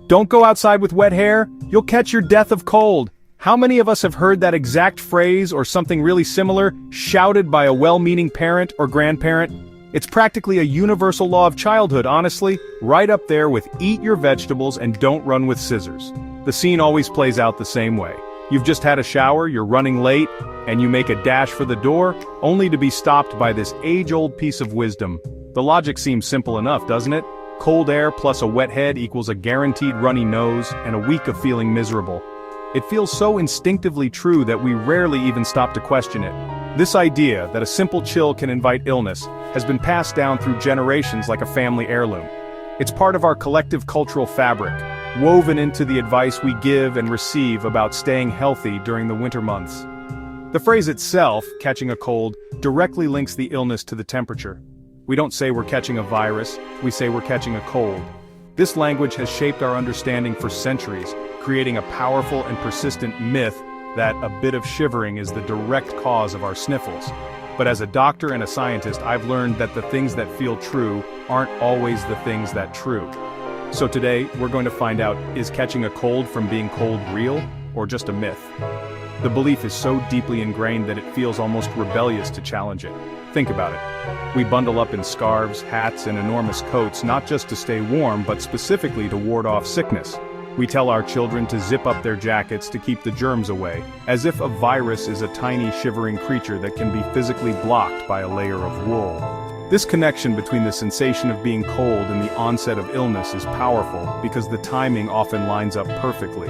Don't go outside with wet hair, you'll catch your death of cold. How many of us have heard that exact phrase or something really similar, shouted by a well-meaning parent or grandparent? It's practically a universal law of childhood, honestly, right up there with eat your vegetables and don't run with scissors. The scene always plays out the same way. You've just had a shower, you're running late, and you make a dash for the door, only to be stopped by this age-old piece of wisdom. The logic seems simple enough, doesn't it? Cold air plus a wet head equals a guaranteed runny nose and a week of feeling miserable. It feels so instinctively true that we rarely even stop to question it. This idea that a simple chill can invite illness has been passed down through generations like a family heirloom. It's part of our collective cultural fabric, woven into the advice we give and receive about staying healthy during the winter months. The phrase itself, catching a cold, directly links the illness to the temperature. We don't say we're catching a virus, we say we're catching a cold. This language has shaped our understanding for centuries, creating a powerful and persistent myth that a bit of shivering is the direct cause of our sniffles. But as a doctor and a scientist, I've learned that the things that feel true aren't always the things that true. So today, we're going to find out, is catching a cold from being cold real, or just a myth? The belief is so deeply ingrained that it feels almost rebellious to challenge it. Think about it. We bundle up in scarves, hats, and enormous coats not just to stay warm but specifically to ward off sickness. We tell our children to zip up their jackets to keep the germs away, as if a virus is a tiny shivering creature that can be physically blocked by a layer of wool. This connection between the sensation of being cold and the onset of illness is powerful because the timing often lines up perfectly.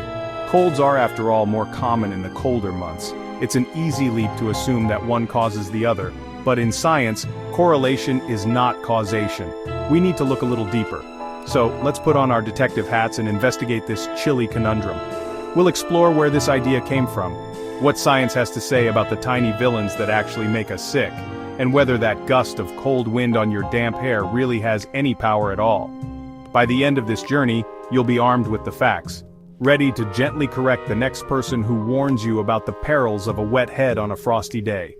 Colds are, after all, more common in the colder months. It's an easy leap to assume that one causes the other, but in science, correlation is not causation. We need to look a little deeper. So, let's put on our detective hats and investigate this chilly conundrum. We'll explore where this idea came from, what science has to say about the tiny villains that actually make us sick, and whether that gust of cold wind on your damp hair really has any power at all. By the end of this journey, you'll be armed with the facts, ready to gently correct the next person who warns you about the perils of a wet head on a frosty day.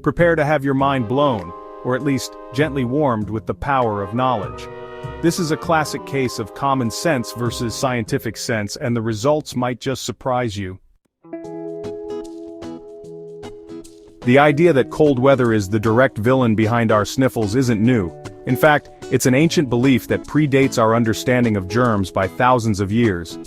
Prepare to have your mind blown, or at least gently warmed with the power of knowledge. This is a classic case of common sense versus scientific sense, and the results might just surprise you. The idea that cold weather is the direct villain behind our sniffles isn't new. In fact, it's an ancient belief that predates our understanding of germs by thousands of years.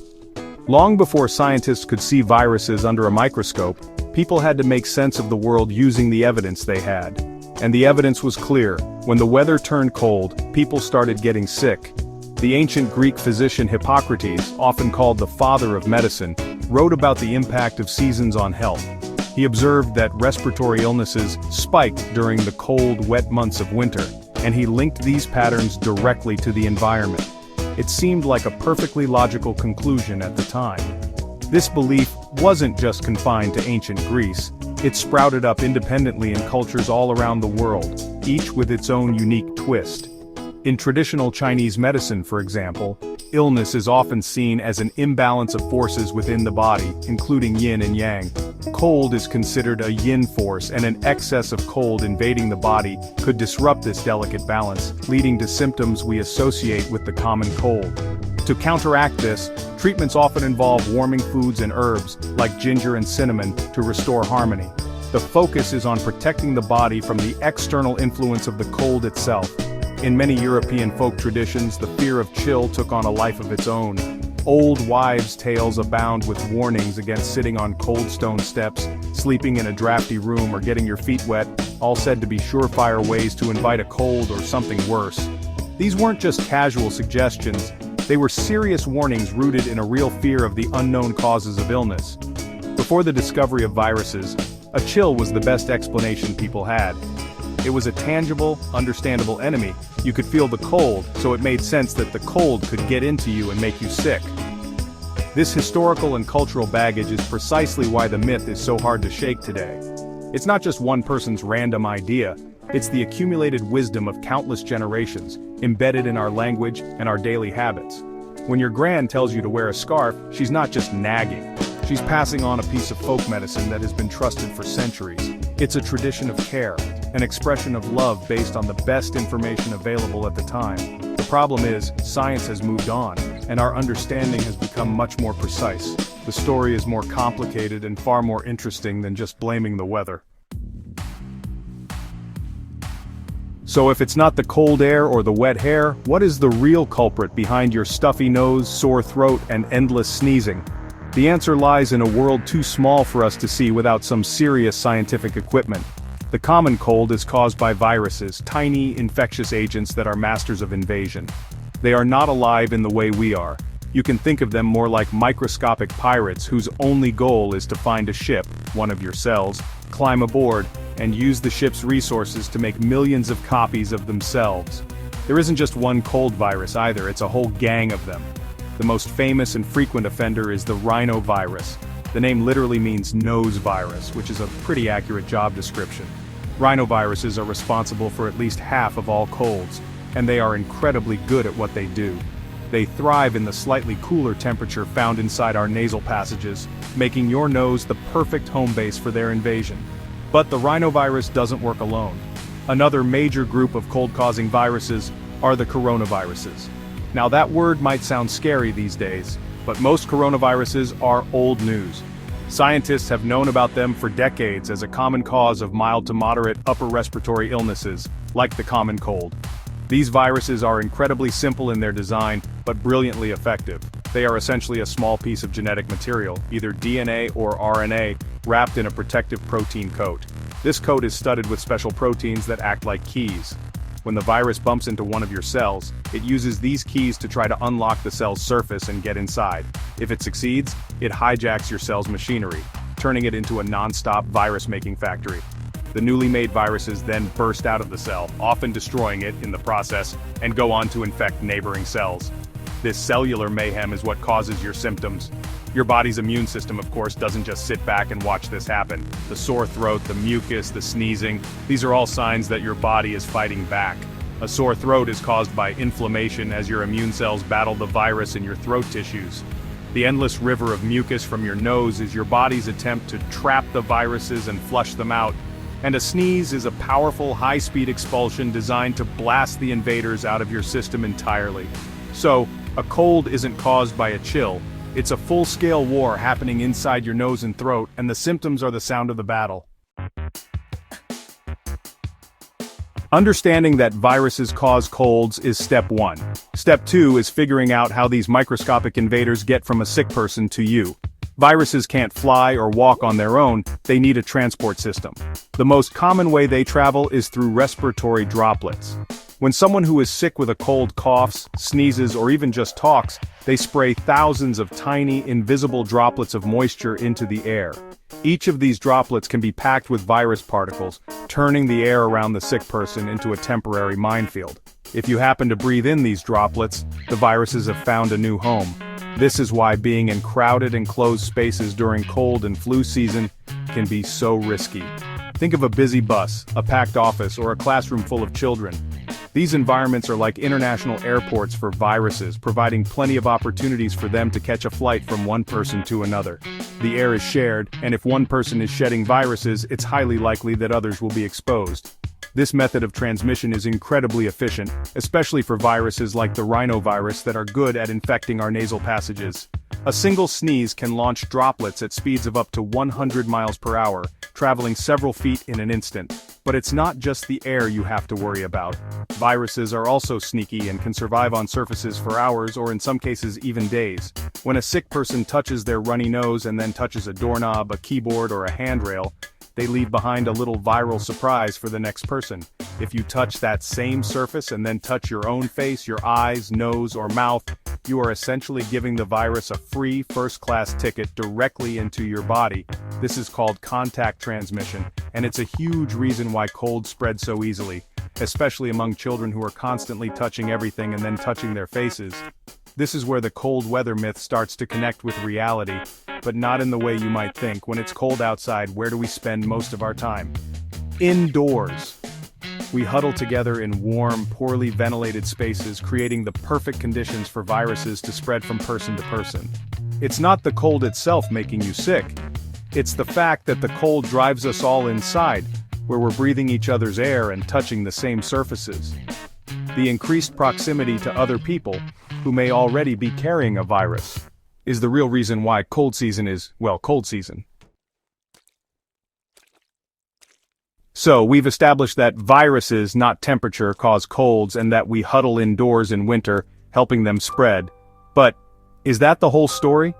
Long before scientists could see viruses under a microscope, people had to make sense of the world using the evidence they had. And the evidence was clear. When the weather turned cold, people started getting sick. The ancient Greek physician Hippocrates, often called the father of medicine, wrote about the impact of seasons on health. He observed that respiratory illnesses spiked during the cold, wet months of winter, and he linked these patterns directly to the environment. It seemed like a perfectly logical conclusion at the time. This belief wasn't just confined to ancient Greece. It sprouted up independently in cultures all around the world, each with its own unique twist. In traditional Chinese medicine, for example, illness is often seen as an imbalance of forces within the body, including yin and yang. Cold is considered a yin force, and an excess of cold invading the body could disrupt this delicate balance, leading to symptoms we associate with the common cold. To counteract this, treatments often involve warming foods and herbs, like ginger and cinnamon, to restore harmony. The focus is on protecting the body from the external influence of the cold itself. In many European folk traditions, the fear of chill took on a life of its own. Old wives' tales abound with warnings against sitting on cold stone steps, sleeping in a drafty room, or getting your feet wet, all said to be surefire ways to invite a cold or something worse. These weren't just casual suggestions, they were serious warnings rooted in a real fear of the unknown causes of illness. Before the discovery of viruses, a chill was the best explanation people had. It was a tangible, understandable enemy. You could feel the cold, so it made sense that the cold could get into you and make you sick. This historical and cultural baggage is precisely why the myth is so hard to shake today. It's not just one person's random idea, it's the accumulated wisdom of countless generations, embedded in our language and our daily habits. When your gran tells you to wear a scarf, she's not just nagging. She's passing on a piece of folk medicine that has been trusted for centuries. It's a tradition of care, an expression of love based on the best information available at the time. The problem is, science has moved on. and our understanding has become much more precise. The story is more complicated and far more interesting than just blaming the weather. So if it's not the cold air or the wet hair, what is the real culprit behind your stuffy nose, sore throat, and endless sneezing? The answer lies in a world too small for us to see without some serious scientific equipment. The common cold is caused by viruses, tiny, infectious agents that are masters of invasion. They are not alive in the way we are. You can think of them more like microscopic pirates whose only goal is to find a ship, one of your cells, climb aboard, and use the ship's resources to make millions of copies of themselves. There isn't just one cold virus either, it's a whole gang of them. The most famous and frequent offender is the rhinovirus. The name literally means nose virus, which is a pretty accurate job description. Rhinoviruses are responsible for at least half of all colds, and they are incredibly good at what they do. They thrive in the slightly cooler temperature found inside our nasal passages, making your nose the perfect home base for their invasion. But the rhinovirus doesn't work alone. Another major group of cold-causing viruses are the coronaviruses. Now that word might sound scary these days, but most coronaviruses are old news. Scientists have known about them for decades as a common cause of mild to moderate upper respiratory illnesses, like the common cold. These viruses are incredibly simple in their design, but brilliantly effective. They are essentially a small piece of genetic material, either DNA or RNA, wrapped in a protective protein coat. This coat is studded with special proteins that act like keys. When the virus bumps into one of your cells, it uses these keys to try to unlock the cell's surface and get inside. If it succeeds, it hijacks your cell's machinery, turning it into a non-stop virus-making factory. The newly made viruses then burst out of the cell, often destroying it in the process, and go on to infect neighboring cells. This cellular mayhem is what causes your symptoms. Your body's immune system, of course, doesn't just sit back and watch this happen. The sore throat, the mucus, the sneezing, these are all signs that your body is fighting back. A sore throat is caused by inflammation as your immune cells battle the virus in your throat tissues. The endless river of mucus from your nose is your body's attempt to trap the viruses and flush them out. And a sneeze is a powerful, high-speed expulsion designed to blast the invaders out of your system entirely. So, a cold isn't caused by a chill. It's a full-scale war happening inside your nose and throat, and the symptoms are the sound of the battle. Understanding that viruses cause colds is step 1. Step 2 is figuring out how these microscopic invaders get from a sick person to you. Viruses can't fly or walk on their own, they need a transport system. The most common way they travel is through respiratory droplets. When someone who is sick with a cold coughs, sneezes, or even just talks, they spray thousands of tiny, invisible droplets of moisture into the air. Each of these droplets can be packed with virus particles, turning the air around the sick person into a temporary minefield. If you happen to breathe in these droplets, the viruses have found a new home. This is why being in crowded and closed spaces during cold and flu season can be so risky. Think of a busy bus, a packed office, or a classroom full of children. These environments are like international airports for viruses, providing plenty of opportunities for them to catch a flight from one person to another. The air is shared, and if one person is shedding viruses, it's highly likely that others will be exposed. This method of transmission is incredibly efficient, especially for viruses like the rhinovirus that are good at infecting our nasal passages. A single sneeze can launch droplets at speeds of up to 100 miles per hour, traveling several feet in an instant. But it's not just the air you have to worry about. Viruses are also sneaky and can survive on surfaces for hours or in some cases even days. When a sick person touches their runny nose and then touches a doorknob, a keyboard, or a handrail, they leave behind a little viral surprise for the next person. If you touch that same surface and then touch your own face, your eyes, nose, or mouth, you are essentially giving the virus a free first-class ticket directly into your body. This is called contact transmission, and it's a huge reason why colds spread so easily, especially among children who are constantly touching everything and then touching their faces. This is where the cold weather myth starts to connect with reality, but not in the way you might think. When it's cold outside, where do we spend most of our time? Indoors. We huddle together in warm, poorly ventilated spaces, creating the perfect conditions for viruses to spread from person to person. It's not the cold itself making you sick. It's the fact that the cold drives us all inside, where we're breathing each other's air and touching the same surfaces. the increased proximity to other people, who may already be carrying a virus, is the real reason why cold season is, well, cold season. So, we've established that viruses, not temperature, cause colds and that we huddle indoors in winter, helping them spread. But, is that the whole story?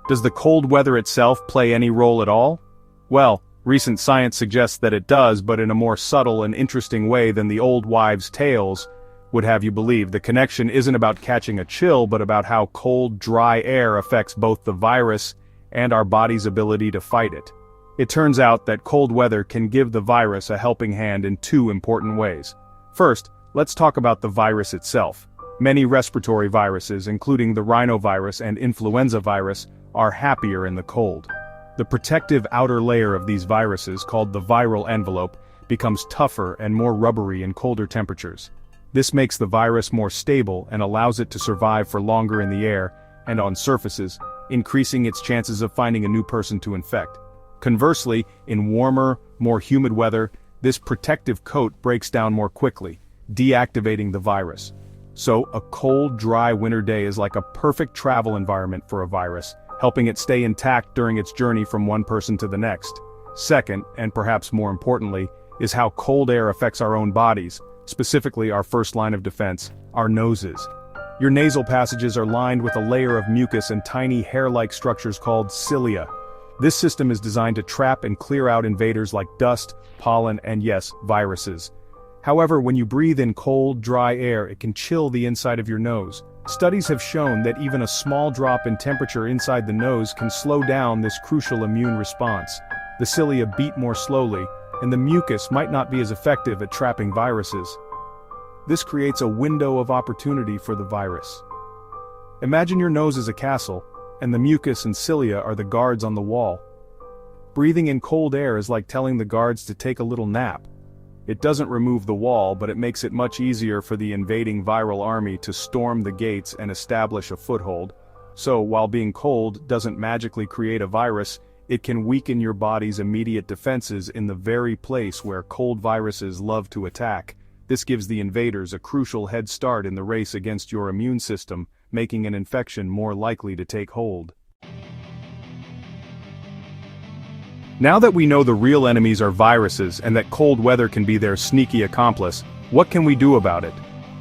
Does the cold weather itself play any role at all? Well, recent science suggests that it does, but in a more subtle and interesting way than the old wives' tales would have you believe. The connection isn't about catching a chill, but about how cold, dry air affects both the virus and our body's ability to fight it. It turns out that cold weather can give the virus a helping hand in two important ways. First, let's talk about the virus itself. Many respiratory viruses, including the rhinovirus and influenza virus, are happier in the cold. The protective outer layer of these viruses, called the viral envelope, becomes tougher and more rubbery in colder temperatures. This makes the virus more stable and allows it to survive for longer in the air and on surfaces, increasing its chances of finding a new person to infect. Conversely, in warmer, more humid weather, this protective coat breaks down more quickly, deactivating the virus. So, a cold, dry winter day is like a perfect travel environment for a virus, helping it stay intact during its journey from one person to the next. Second, and perhaps more importantly, is how cold air affects our own bodies, specifically our first line of defense, our noses. Your nasal passages are lined with a layer of mucus and tiny hair-like structures called cilia. This system is designed to trap and clear out invaders like dust, pollen, and yes, viruses. However, when you breathe in cold, dry air, it can chill the inside of your nose. Studies have shown that even a small drop in temperature inside the nose can slow down this crucial immune response. The cilia beat more slowly, and the mucus might not be as effective at trapping viruses. This creates a window of opportunity for the virus. Imagine your nose as a castle, and the mucus and cilia are the guards on the wall. Breathing in cold air is like telling the guards to take a little nap. It doesn't remove the wall, but it makes it much easier for the invading viral army to storm the gates and establish a foothold. So, while being cold doesn't magically create a virus, it can weaken your body's immediate defenses in the very place where cold viruses love to attack. This gives the invaders a crucial head start in the race against your immune system, making an infection more likely to take hold. Now that we know the real enemies are viruses and that cold weather can be their sneaky accomplice, what can we do about it?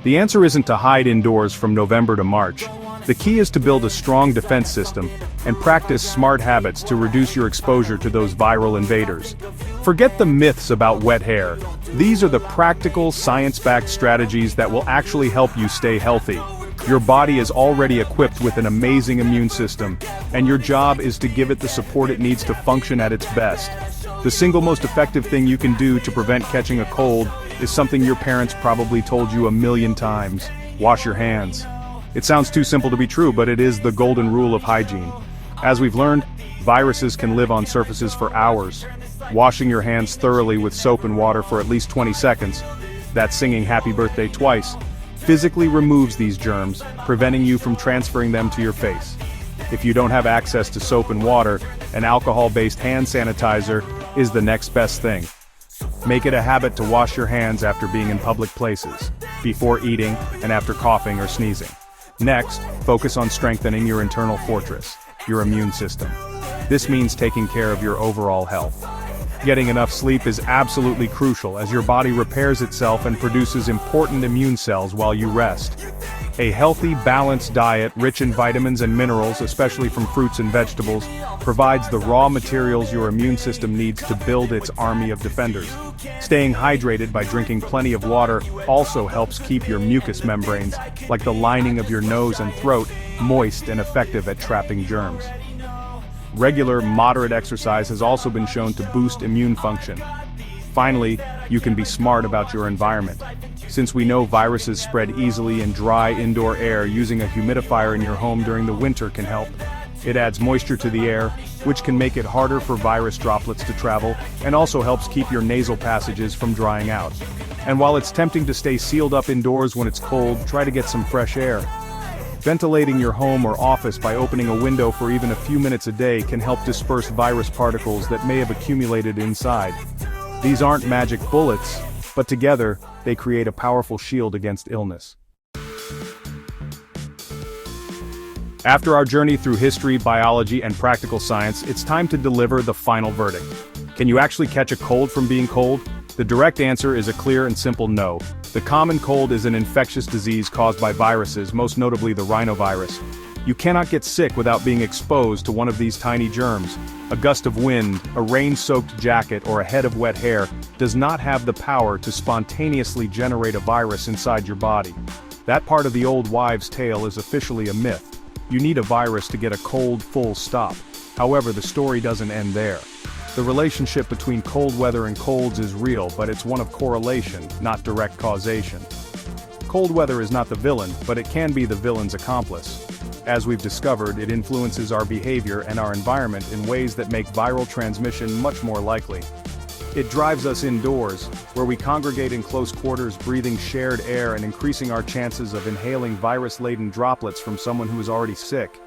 The answer isn't to hide indoors from November to March. The key is to build a strong defense system and practice smart habits to reduce your exposure to those viral invaders. Forget the myths about wet hair. These are the practical, science-backed strategies that will actually help you stay healthy. Your body is already equipped with an amazing immune system, and your job is to give it the support it needs to function at its best. The single most effective thing you can do to prevent catching a cold is something your parents probably told you 1,000,000 times: wash your hands. It sounds too simple to be true, but it is the golden rule of hygiene. As we've learned, viruses can live on surfaces for hours. Washing your hands thoroughly with soap and water for at least 20 seconds, that's singing happy birthday twice, physically removes these germs, preventing you from transferring them to your face. If you don't have access to soap and water, an alcohol-based hand sanitizer is the next best thing. Make it a habit to wash your hands after being in public places, before eating, and after coughing or sneezing. Next, focus on strengthening your internal fortress, your immune system. This means taking care of your overall health. Getting enough sleep is absolutely crucial as your body repairs itself and produces important immune cells while you rest. A healthy, balanced diet rich in vitamins and minerals, especially from fruits and vegetables, provides the raw materials your immune system needs to build its army of defenders. Staying hydrated by drinking plenty of water also helps keep your mucous membranes, like the lining of your nose and throat, moist and effective at trapping germs. Regular, moderate exercise has also been shown to boost immune function. Finally, you can be smart about your environment. Since we know viruses spread easily in dry indoor air, using a humidifier in your home during the winter can help. It adds moisture to the air, which can make it harder for virus droplets to travel, and also helps keep your nasal passages from drying out. And while it's tempting to stay sealed up indoors when it's cold, try to get some fresh air. Ventilating your home or office by opening a window for even a few minutes a day can help disperse virus particles that may have accumulated inside. These aren't magic bullets, but together, they create a powerful shield against illness. After our journey through history, biology, and practical science, it's time to deliver the final verdict. Can you actually catch a cold from being cold? The direct answer is a clear and simple no. The common cold is an infectious disease caused by viruses, most notably the rhinovirus. You cannot get sick without being exposed to one of these tiny germs. A gust of wind, a rain-soaked jacket, or a head of wet hair does not have the power to spontaneously generate a virus inside your body. That part of the old wives' tale is officially a myth. You need a virus to get a cold, full stop. However, the story doesn't end there. The relationship between cold weather and colds is real, but it's one of correlation, not direct causation. Cold weather is not the villain, but it can be the villain's accomplice. As we've discovered, it influences our behavior and our environment in ways that make viral transmission much more likely. It drives us indoors, where we congregate in close quarters, breathing shared air and increasing our chances of inhaling virus-laden droplets from someone who is already sick.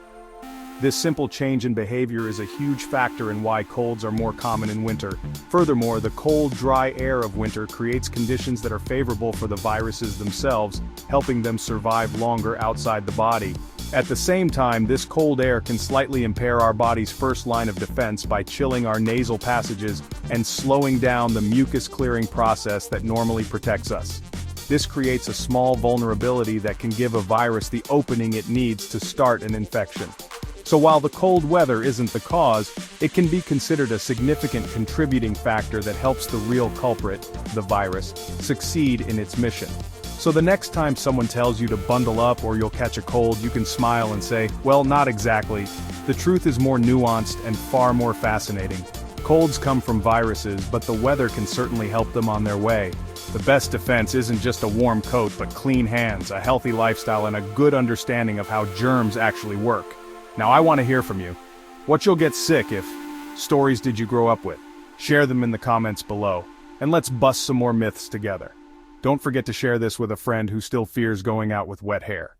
This simple change in behavior is a huge factor in why colds are more common in winter. Furthermore, the cold, dry air of winter creates conditions that are favorable for the viruses themselves, helping them survive longer outside the body. At the same time, this cold air can slightly impair our body's first line of defense by chilling our nasal passages and slowing down the mucus-clearing process that normally protects us. This creates a small vulnerability that can give a virus the opening it needs to start an infection. So while the cold weather isn't the cause, it can be considered a significant contributing factor that helps the real culprit, the virus, succeed in its mission. So the next time someone tells you to bundle up or you'll catch a cold, you can smile and say, well, not exactly. The truth is more nuanced and far more fascinating. Colds come from viruses, but the weather can certainly help them on their way. The best defense isn't just a warm coat, but clean hands, a healthy lifestyle, and a good understanding of how germs actually work. Now I want to hear from you. What you'll get sick if? Stories did you grow up with? Share them in the comments below. And let's bust some more myths together. Don't forget to share this with a friend who still fears going out with wet hair.